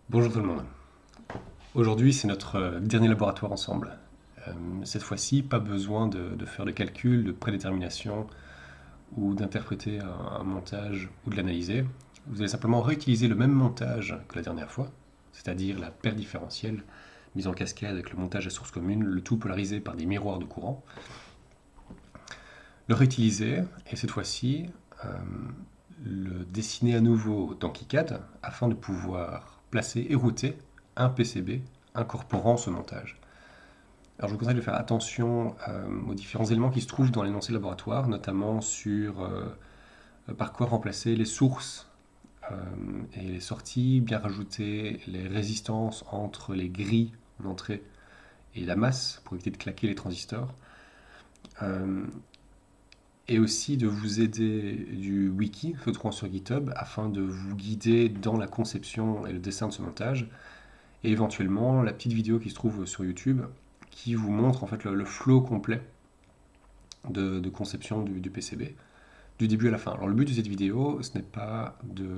Bonjour tout le monde. Aujourd'hui, c'est notre dernier laboratoire ensemble. Cette fois-ci, pas besoin de faire de calculs, de prédétermination ou d'interpréter un montage ou de l'analyser. Vous allez simplement réutiliser le même montage que la dernière fois, c'est-à-dire la paire différentielle mise en cascade avec le montage à source commune, le tout polarisé par des miroirs de courant. Le réutiliser et cette fois-ci le dessiner à nouveau dans KiCad afin de pouvoir placer et router un PCB incorporant ce montage. Alors je vous conseille de faire attention aux différents éléments qui se trouvent dans l'énoncé laboratoire, notamment sur par quoi remplacer les sources et les sorties, bien rajouter les résistances entre les grilles d'entrée et la masse pour éviter de claquer les transistors. Euh, et aussi de vous aider du wiki se trouvant sur GitHub afin de vous guider dans la conception et le dessin de ce montage, et éventuellement la petite vidéo qui se trouve sur YouTube qui vous montre en fait le flow complet de conception du PCB, du début à la fin. Alors le but de cette vidéo, ce n'est pas de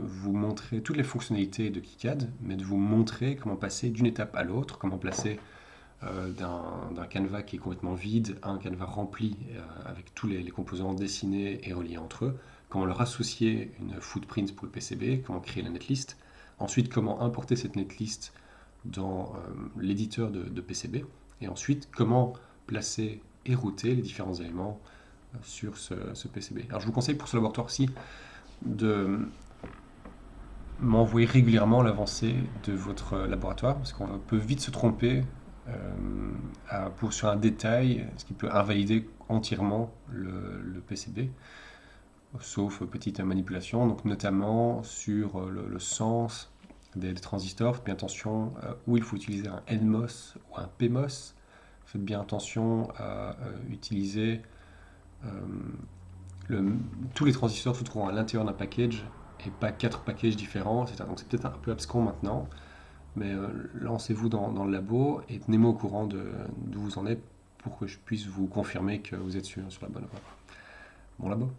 vous montrer toutes les fonctionnalités de KiCad, mais de vous montrer comment passer d'une étape à l'autre, comment placer d'un canevas qui est complètement vide à un canevas rempli avec tous les composants dessinés et reliés entre eux, comment leur associer une footprint pour le PCB, comment créer la netlist, ensuite comment importer cette netlist dans l'éditeur de PCB, et ensuite comment placer et router les différents éléments sur ce PCB. Alors je vous conseille pour ce laboratoire-ci de m'envoyer régulièrement l'avancée de votre laboratoire, parce qu'on peut vite se tromper sur un détail, ce qui peut invalider entièrement le PCB, sauf petite manipulation, donc notamment sur le sens des transistors. Faites bien attention où il faut utiliser un NMOS ou un PMOS. Faites bien attention à utiliser euh, tous les transistors se trouvent à l'intérieur d'un package et pas quatre packages différents, etc. Donc c'est peut-être un peu abscon maintenant, mais lancez-vous dans le labo et tenez-moi au courant d'où vous en êtes pour que je puisse vous confirmer que vous êtes sur la bonne voie. Bon labo.